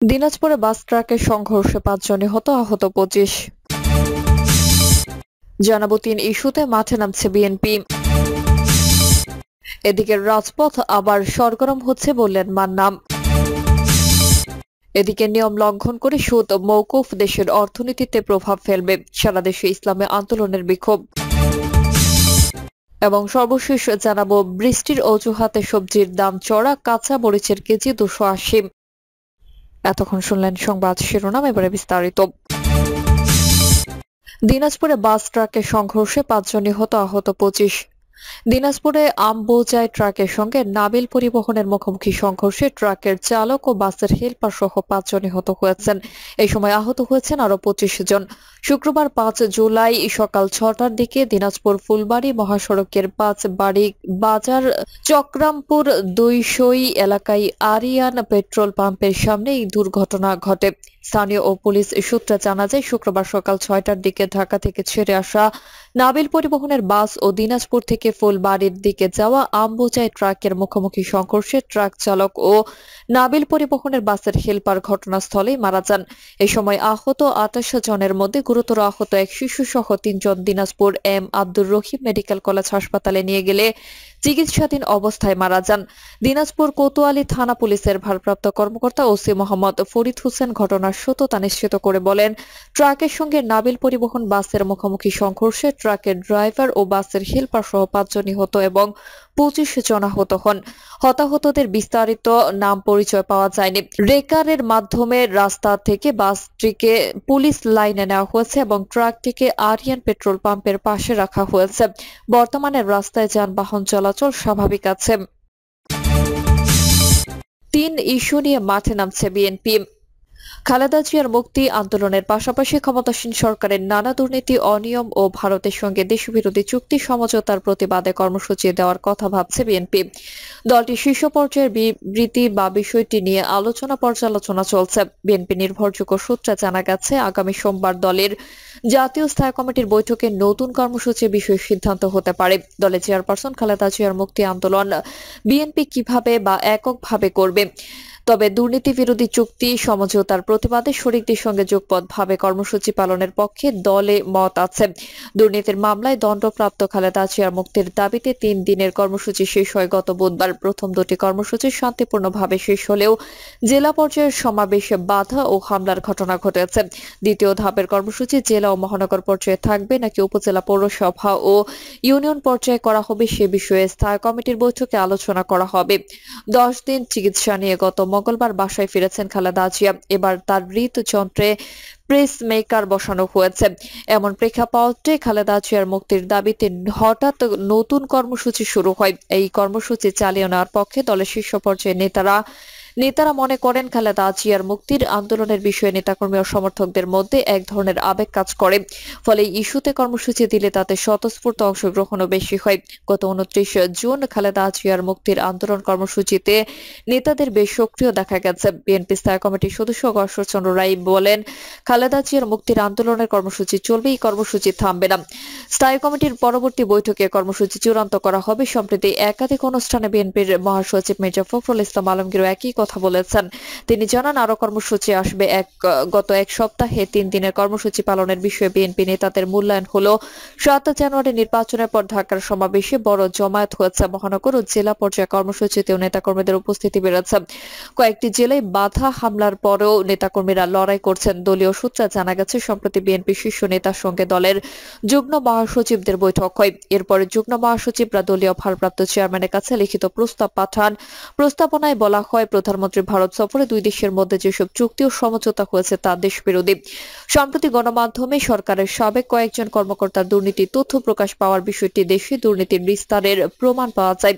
দিনাজপুরে বাস ট্রাকের সংঘর্ষে ৫ জন নিহত, আহত ২৫। জানাবো ৩ ইস্যুতে মাঠে নামছে বিএনপি। এদিকে রাজপথ আবার সরগরম হচ্ছে বললেন মান্নান। এদিকে নিয়ম লঙ্ঘন করে সুদ মওকুফ দেশের অর্থনীতিতে প্রভাব ফেলবে, সারা দেশে ইসলামী আন্দোলনের বিক্ষোভ। এবং সর্বশেষ জানাবো বৃষ্টির অজুহাতে সবজির দাম চড়া, কাঁচা মরিচের কেজি ২৮০। এতক্ষণ শুনলেন সংবাদ শিরোনাম, এবারে বিস্তারিত। দিনাজপুরে বাস ট্রাকের সংঘর্ষে ৫ জন নিহত, আহত ২৫। দিনাজপুরে আমবোজাই ট্রাকের সঙ্গে নাবিল পরিবহনের মুখোমুখি সংঘর্ষে ট্রাকের চালক ও বাসের হেলপার সহ ৫ জন নিহত হয়েছেন। এই সময় আহত হয়েছেন আরো ২৫ জন। শুক্রবার ৫ জুলাই সকাল ৬টার দিকে দিনাজপুর ফুলবাড়ি মহাসড়কের ৫ বাড়ি বাজার চক্রামপুর ২ সই এলাকায় আরিয়ান পেট্রোল পাম্পের সামনে এই দুর্ঘটনা ঘটে। স্থানীয় ও পুলিশ সূত্রে জানা যায়, শুক্রবার সকাল ৬টার দিকে ঢাকা থেকে ছেড়ে আসা নাবিল পরিবহনের বাস ও দিনাজপুর থেকে ফুলবাড়ির দিকে যাওয়া আমবোজাই ট্রাকের মুখোমুখি সংঘর্ষে ট্রাক চালক ও নাবিল পরিবহনের বাসের হেলপার ঘটনাস্থলেই মারা যান। এই সময় আহত ২৮ জনের মধ্যে গুরুতর আহত এক শিশু সহ ৩ জন Dinajpur M Abdur Rahim medical college হাসপাতালে নিয়ে গেলে চিকিৎসাধীন অবস্থায় মারা যান। দিনাজপুর কোতোয়ালি থানা পুলিশের ভারপ্রাপ্ত কর্মকর্তা ওসি মোহাম্মদ ফরিদ হোসেন ঘটনার সত্যতা নিশ্চিত করে বলেন, ট্রাকের সঙ্গে নাবিল পরিবহন বাসের মুখোমুখি সংঘর্ষে ট্রাকের ড্রাইভার ও বাসের হেলপার সহ ৫ জন নিহত এবং ২৫ জন আহত হন। হতাহতদের বিস্তারিত নাম পরিচয় পাওয়া যায়নি। রেকারের মাধ্যমে রাস্তা থেকে বাসটিকে পুলিশ লাইনে নেওয়া হয়েছে এবং ট্রাকটিকে আরিয়ান পেট্রোল পাম্পের পাশে রাখা হয়েছে। বর্তমানে রাস্তায় যানবাহন চলাচল স্বাভাবিক আছে। ৩ ইস্যু নিয়ে মাঠে নামছে বিএনপি। খালেদা জিয়ার মুক্তি আন্দোলনের পাশাপাশি ক্ষমতাসীন সরকারের নানা দুর্নীতি, অনিয়ম ও ভারতের সঙ্গে দেশবিরোধী চুক্তি সমঝোতার প্রতিবাদে কর্মসূচি দেওয়ার কথা ভাবছে বিএনপি। দলটির শীর্ষ পর্যায়ের বিবৃতি বা বিষয়টি নিয়ে আলোচনা পর্যালোচনা চলছে। বিএনপি নির্ভরযোগ্য সূত্রে জানা গেছে, আগামী সোমবার দলের জাতীয় স্থায়ী কমিটির বৈঠকে নতুন কর্মসূচির বিষয়ে সিদ্ধান্ত হতে পারে। দলের চেয়ারপারসন খালেদা জিয়ার মুক্তি আন্দোলন বিএনপি কিভাবে বা এককভাবে করবে, তবে দুর্নীতি বিরোধী চুক্তি সমঝোতার প্রতিবাদে শরিকদের সঙ্গে যুগপথভাবে কর্মসূচি পালনের পক্ষে দলে মত আছে। দুর্নীতির মামলায় দণ্ডপ্রাপ্ত খালেদা জিয়ার মুক্তির দাবিতে ৩ দিনের কর্মসূচি শেষ হয় গত বুধবার। প্রথম দুটি কর্মসূচি শান্তিপূর্ণভাবে শেষ হলেও জেলা পর্যায়ের সমাবেশে বাধা ও হামলার ঘটনা ঘটেছে। দ্বিতীয় ধাপের কর্মসূচি জেলা ও মহানগর পর্যায়ে থাকবে নাকি উপজেলা, পৌরসভা ও ইউনিয়ন পর্যায়ে করা হবে, সে বিষয়ে স্থায়ী কমিটির বৈঠকে আলোচনা করা হবে। ১০ দিন চিকিৎসা নিয়ে গত মঙ্গলবার বাসায় ফিরেছেন খালেদা জিয়া। এবার তার হৃদযন্ত্রে প্রেস মেকার বসানো হয়েছে। এমন প্রেক্ষাপটে খালেদা জিয়ার মুক্তির দাবিতে হঠাৎ নতুন কর্মসূচি শুরু হয়। এই কর্মসূচি চালিয়ে নেওয়ার পক্ষে দলের শীর্ষ পর্যায়ের নেতারা মনে করেন, খালেদা জিয়ার মুক্তির আন্দোলনের বিষয়ে নেতাকর্মী ও সমর্থকদের মধ্যে এক ধরনের আবেগ কাজ করে। ফলে ইস্যুতে কর্মসূচি দিলে তাতে স্বতঃস্ফূর্ত অংশগ্রহণও বেশি হয়। গত ২৯ জুন খালেদা জিয়ার মুক্তির আন্দোলন কর্মসূচিতে নেতাদের বেশ সক্রিয় দেখা গেছে। বিএনপি স্থায়ী কমিটির সদস্য গশ্বরচন্দ্র রায় বলেন, খালেদা জিয়ার মুক্তির আন্দোলনের কর্মসূচি চলবে, এই কর্মসূচি থামবে না। স্থায়ী কমিটির পরবর্তী বৈঠকে কর্মসূচি চূড়ান্ত করা হবে। সম্প্রতি একাধিক অনুষ্ঠানে বিএনপির মহাসচিব মির্জা ফখরুল ইসলাম আলমগীর একই কথা বলেছেন। তিনি জানান, আরো কর্মসূচি আসবে। গত এক সপ্তাহে ৩ দিনের কর্মসূচি পালনের বিষয়ে বিএনপি নেতাদের মূল্যায়ন হলো ৭ জানুয়ারি নির্বাচনের পর ঢাকার সমাবেশে বড় জমায়েত হয়েছে। মহানগর ও জেলা পর্যায়ে কর্মসূচিতেও নেতাকর্মীদের উপস্থিতি বেড়েছে। কয়েকটি জেলায় বাধা হামলার পরেও নেতাকর্মীরা লড়াই করছেন। দলীয় সূত্রে জানা গেছে, সম্প্রতি বিএনপি শীর্ষ নেতার সঙ্গে দলের যুগ্ম মহাসচিবদের বৈঠক হয়। এরপরে যুগ্ম মহাসচিবরা দলীয় ভারপ্রাপ্ত চেয়ারম্যানের কাছে লিখিত প্রস্তাব পাঠান। প্রস্তাবনায় বলা হয়, প্রধানমন্ত্রী ভারত সফরে ২ দেশের মধ্যে যেসব চুক্তি ও সমঝোতা হয়েছে তা দেশবিরোধী। সম্প্রতি গণমাধ্যমে সরকারের সাবেক কয়েকজন কর্মকর্তার দুর্নীতি তথ্য প্রকাশ পাওয়ার বিষয়টি দেশে দুর্নীতির বিস্তারের প্রমাণ পাওয়া যায়।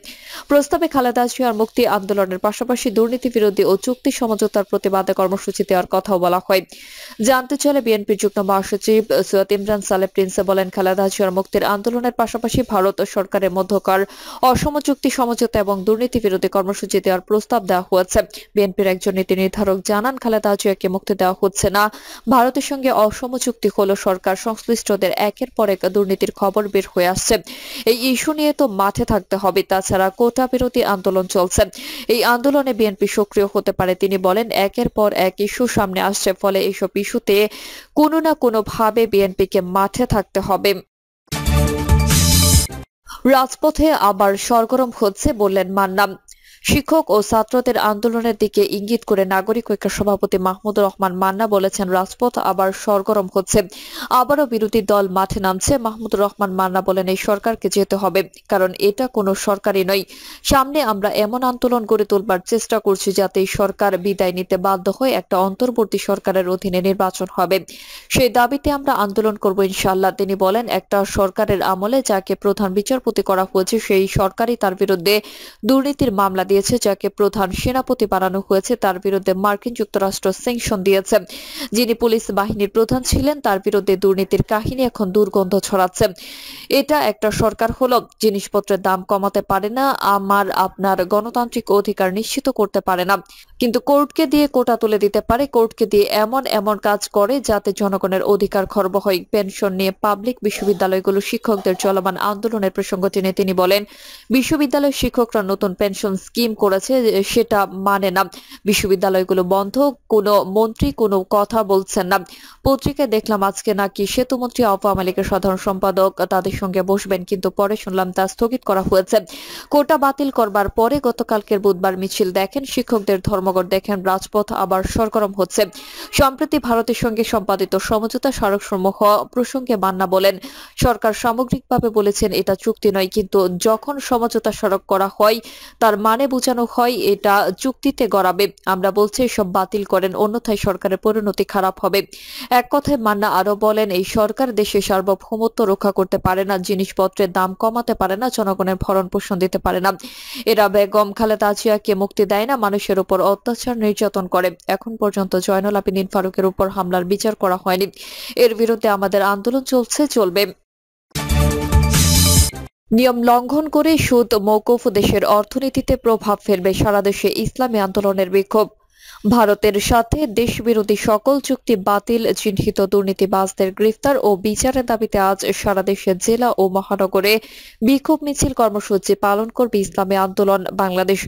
প্রস্তাবে খালেদা জিয়ার মুক্তি আন্দোলনের পাশাপাশি দুর্নীতি বিরোধী ও চুক্তি সমঝোতার প্রতিবাদে কর্মসূচি দেওয়ার কথাও বলা হয়। জানতে চাইলে বিএনপির যুগ্ম মহাসচিব সৈয়দ ইমরান সালেহ প্রিন্সে বলেন, খালেদা জিয়ার মুক্তির আন্দোলনের পাশাপাশি ভারত ও সরকারের মধ্যকার অসম চুক্তি সমঝোতা এবং দুর্নীতি বিরোধী কর্মসূচি দেওয়ার প্রস্তাব দেওয়া হয়েছে। বিএনপির একজন নীতি নির্ধারক জানান, খালেদা জিয়াকে মুক্তি দেওয়া হচ্ছে না। ভারতের সঙ্গে অসম চুক্তি হলো, সরকার সংশ্লিষ্টদের একের পর এক দুর্নীতির খবর বের হয়ে আসছে। এই ইস্যু নিয়ে তো মাঠে থাকতে হবে, তাছাড়া কোটা বিরোধী আন্দোলন চলছে, এই আন্দোলনে বিএনপি সক্রিয় হতে পারে। তিনি বলেন, একের পর এক ইস্যু সামনে আসছে, ফলে এইসব ইস্যুতে কোনো না কোনো ভাবে বিএনপিকে মাঠে থাকতে হবে। রাজপথে আবার সরগরম হচ্ছে বললেন মান্না। শিক্ষক ও ছাত্রদের আন্দোলনের দিকে ইঙ্গিত করে নাগরিক ঐক্যের সভাপতি মাহমুদুর রহমান মান্না বলেছেন, রাজপথ আবার সরগরম হচ্ছে, আবারও বিরোধী দল মাঠে নামছে। মাহমুদুর রহমান মান্না বলেন, এই সরকারকে যেতে হবে, কারণ এটা কোনো সরকারই নয়। সামনে আমরা এমন আন্দোলন গড়ে তুলবার চেষ্টা করছি যাতে এই সরকার বিদায় নিতে বাধ্য হয়, একটা অন্তর্বর্তী সরকারের অধীনে নির্বাচন হবে, সেই দাবিতে আমরা আন্দোলন করব ইনশাআল্লাহ। তিনি বলেন, একটা সরকারের আমলে যাকে প্রধান বিচারপতি করা হয়েছে সেই সরকারই তার বিরুদ্ধে দুর্নীতির মামলা দিয়েছে, যাকে প্রধান সেনাপতি বানানো হয়েছে তার বিরুদ্ধে মার্কিন যুক্তরাষ্ট্র স্যাংশন দিয়েছে, যিনি পুলিশ বাহিনীর প্রধান ছিলেন তার বিরুদ্ধে দুর্নীতির কাহিনী এখন দুর্গন্ধ ছড়াচ্ছে। এটা একটা সরকার হলো, জিনিসপত্রের দাম কমাতে পারে না, আমার আপনার গণতান্ত্রিক অধিকার নিশ্চিত করতে পারে না, কিন্তু কোর্টকে দিয়ে কোটা তুলে দিতে পারে, কোর্টকে দিয়ে এমন এমন কাজ করে যাতে জনগণের অধিকার খর্ব হয়। পেনশন নিয়ে পাবলিক বিশ্ববিদ্যালয়গুলো শিক্ষকদের চলমান আন্দোলনের প্রসঙ্গ টেনে তিনি বলেন, বিশ্ববিদ্যালয় শিক্ষকরা নতুন পেনশন স্কিম করেছে, সেটা মানে না, বিশ্ববিদ্যালয়গুলো বন্ধ, কোনো মন্ত্রী কোনো কথা বলছেন না। পত্রিকায় দেখলাম আজকে নাকি সেতুমন্ত্রী আওয়ামী লীগের সাধারণ সম্পাদক তাদের সঙ্গে বসবেন, কিন্তু পরে শুনলাম তা স্থগিত করা হয়েছে। কোটা বাতিল করবার পরে গতকালকের বুধবার মিছিল দেখেন, শিক্ষকদের ধর্মঘট দেখেন, রাজপথ আবার সরগরম হচ্ছে। সম্প্রতি ভারতের সঙ্গে সম্পাদিত সমঝোতা স্মারকসমূহ প্রসঙ্গে মান্না বলেন, সরকার সামগ্রিকভাবে বলেছেন এটা চুক্তি নয়, কিন্তু যখন সমঝোতা স্মারক করা হয় তার মানে বোঝানো হয় এটা চুক্তিতে গড়াবে। আমরা বলছি সব বাতিল করেন, অন্যথায় সরকারের পরিণতি খারাপ হবে। এক কথায় মান্না আরো বলেন, এই সরকার দেশে সার্বভৌমত্ব রক্ষা করতে পারে না, জিনিসপত্রের দাম কমাতে পারে না, জনগণের ভরণ পোষণ দিতে পারে না। এরা বেগম খালেদা জিয়াকে মুক্তি দেয় না, মানুষের উপর অত্যাচার নির্যাতন করে। এখন পর্যন্ত জয়নুল আবেদিন ফারুকের উপর হামলার বিচার করা হয়নি, এর বিরুদ্ধে আমাদের আন্দোলন চলছে, চলবে। নিয়ম লঙ্ঘন করে সুদ মওকুফ, দেশের অর্থনীতিতে প্রভাব ফেলবে, সারা দেশে ইসলামী আন্দোলনের বিক্ষোভ। ভারতের সাথে দেশবিরোধী সকল চুক্তি বাতিল, চিহ্নিত দুর্নীতিবাজদের গ্রেফতার ও বিচারের দাবিতে আজ সারা দেশের জেলা ও মহানগরে বিক্ষোভ মিছিল কর্মসূচি পালন করবে ইসলামী আন্দোলন বাংলাদেশ।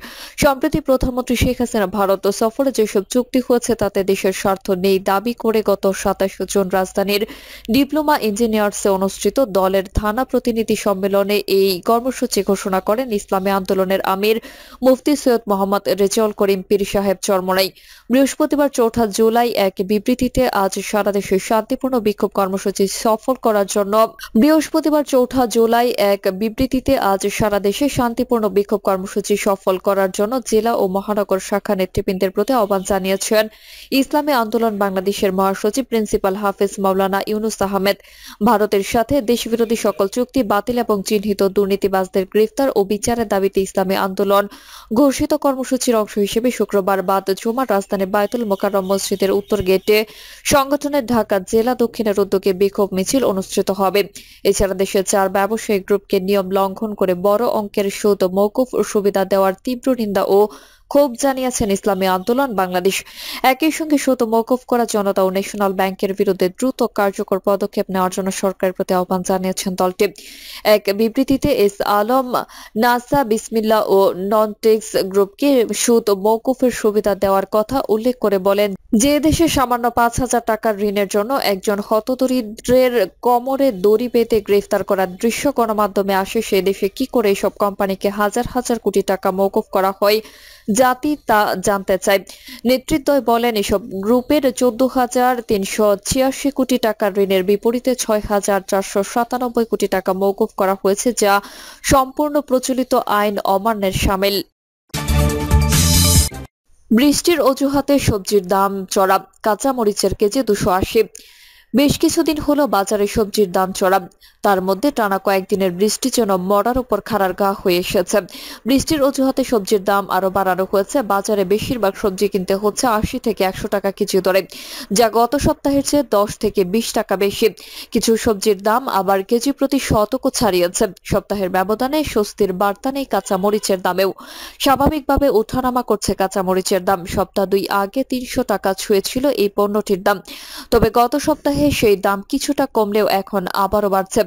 সম্প্রতি প্রধানমন্ত্রী শেখ হাসিনা ভারত সফরে যেসব চুক্তি হয়েছে তাতে দেশের স্বার্থ নেই দাবি করে গত 27 জুন রাজধানীর ডিপ্লোমা ইঞ্জিনিয়ার্সে অনুষ্ঠিত দলের থানা প্রতিনিধি সম্মেলনে এই কর্মসূচি ঘোষণা করেন ইসলামী আন্দোলনের আমির মুফতি সৈয়দ মোহাম্মদ রেজাউল করিম পীর সাহেব চরমনাই। বৃহস্পতিবার 4 জুলাই এক বিবৃতিতে আজ সারা দেশে শান্তিপূর্ণ বিক্ষোভ কর্মসূচি সফল করার জন্য জেলা ও মহানগর শাখা নেতৃবৃন্দের প্রতি আহ্বান জানিয়েছেন ইসলামী আন্দোলন বাংলাদেশের মহাসচিব প্রিন্সিপাল হাফেজ মাওলানা ইউনুস আহমেদ। ভারতের সাথে দেশবিরোধী সকল চুক্তি বাতিল এবং চিহ্নিত দুর্নীতিবাজদের গ্রেফতার ও বিচারের দাবিতে ইসলামী আন্দোলন ঘোষিত কর্মসূচির অংশ হিসেবে শুক্রবার বাদ জুমার রাজধানী বায়তুল মোকাররম মসজিদের উত্তর গেটে সংগঠনের ঢাকা জেলা দক্ষিণের উদ্যোগে বিক্ষোভ মিছিল অনুষ্ঠিত হবে। এছাড়া দেশের 4 ব্যবসায়িক গ্রুপকে নিয়ম লঙ্ঘন করে বড় অঙ্কের সুদ মওকুফ সুবিধা দেওয়ার তীব্র নিন্দা ও ক্ষোভ জানিয়েছেন ইসলামী আন্দোলন বাংলাদেশ। একই সঙ্গে সুদ মওকুফ করা জনতা ও ন্যাশনাল ব্যাংকের বিরুদ্ধে দ্রুত কার্যকর পদক্ষেপ নেওয়ার জন্য সরকারের প্রতি আহ্বান জানিয়েছেন দলটি। এক বিবৃতিতে এস আলম নাসা বিসমিল্লাহ ও ননটেক্স গ্রুপকে সুদ মওকুফের সুবিধা দেওয়ার কথা উল্লেখ করে বলেন, যে দেশে সামান্য 5,000 টাকার ঋণের জন্য একজন হতদরিদ্রের কোমরে দড়ি বেঁধে গ্রেফতার করার দৃশ্য গণমাধ্যমে আসে, সে দেশে কি করে এসব কোম্পানিকে হাজার হাজার কোটি টাকা মওকুফ করা হয় জাতি তা জানতে চায়। নেতৃত্বই বলেন, এসব গ্রুপের 14,386 কোটি টাকার ঋণের বিপরীতে 6,497 কোটি টাকা মওকুফ করা হয়েছে, যা সম্পূর্ণ প্রচলিত আইন অমান্যের শামিল। বৃষ্টির অজুহাতে সবজির দাম চড়া, কাঁচা মরিচের কেজি 280। বেশ কিছুদিন হলো বাজারে সবজির দাম চড়া। তার মধ্যে টানা কয়েকদিনের বৃষ্টি যেন মরার উপর খাড়ার গা হয়ে এসেছে। বৃষ্টির অজুহাতে সবজির দাম আরো বাড়ানো হয়েছে। বাজারে বেশিরভাগ সবজি কিনতে হচ্ছে ৮০ থেকে ১০০ টাকা কেজি দরে, যা গত সপ্তাহের চেয়ে ১০ থেকে ২০ টাকা বেশি। কিছু সবজির দাম আবার কেজি প্রতি শতকও ছাড়িয়েছে। সপ্তাহের ব্যবধানে স্বস্তির বার্তা নেই কাঁচা মরিচের দামেও। স্বাভাবিকভাবে ওঠানামা করছে কাঁচা মরিচের দাম। সপ্তাহ ২ আগে ৩০০ টাকা ছুঁয়েছিল এই পণ্যটির দাম, তবে গত সপ্তাহে সেই দাম কিছুটা কমলেও এখন আবারও বাড়ছে।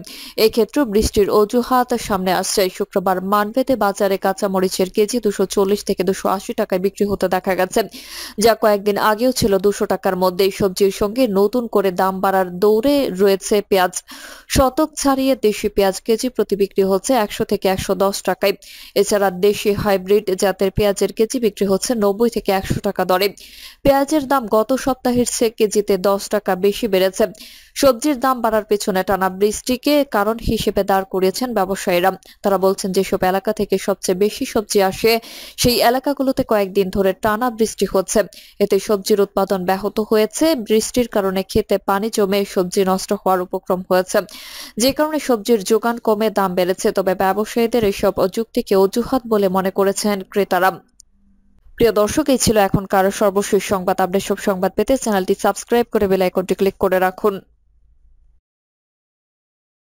এক্ষেত্রে বৃষ্টির অজুহাত সামনে আসছে। শুক্রবার মানবেদে বাজারে কাঁচা মরিচের কেজি ২৪০ থেকে ২৮০ টাকায় বিক্রি হতে দেখা গেছে, যা কয়েকদিন আগেও ছিল ২০০ টাকার মধ্যে। সবজির সঙ্গে নতুন করে দাম বাড়ার দৌড়ে রয়েছে পেঁয়াজ। শতক ছাড়িয়ে দেশি পেঁয়াজ কেজি প্রতি বিক্রি হচ্ছে ১০০ থেকে ১১০ টাকায়। এছাড়া দেশি হাইব্রিড জাতের পেঁয়াজের কেজি বিক্রি হচ্ছে ৯০ থেকে ১০০ টাকা দরে। পেঁয়াজের দাম গত সপ্তাহের চেয়ে কেজিতে ১০ টাকা বেশি বেড়েছে। সবজির দাম বাড়ার পেছনে টানা বৃষ্টিকে কারণ হিসেবে দাঁড় করিয়েছেন ব্যবসায়ীরা। তারা বলছেন, যেসব এলাকা থেকে সবচেয়ে বেশি সবজি আসে সেই এলাকাগুলোতে কয়েকদিন ধরে টানা বৃষ্টি হচ্ছে। এতে সবজির উৎপাদন ব্যাহত হয়েছে। বৃষ্টির কারণে খেতে পানি জমে সবজি নষ্ট হওয়ার উপক্রম হয়েছে, যে কারণে সবজির যোগান কমে দাম বেড়েছে। তবে ব্যবসায়ীদের এসব যুক্তিকে অজুহাত বলে মনে করেছেন ক্রেতারা। প্রিয় দর্শক, এই ছিল এখনকার সর্বশেষ সংবাদ আপডেট। সব সংবাদ পেতে চ্যানেলটি সাবস্ক্রাইব করে বেল আইকনটি ক্লিক করে রাখুন।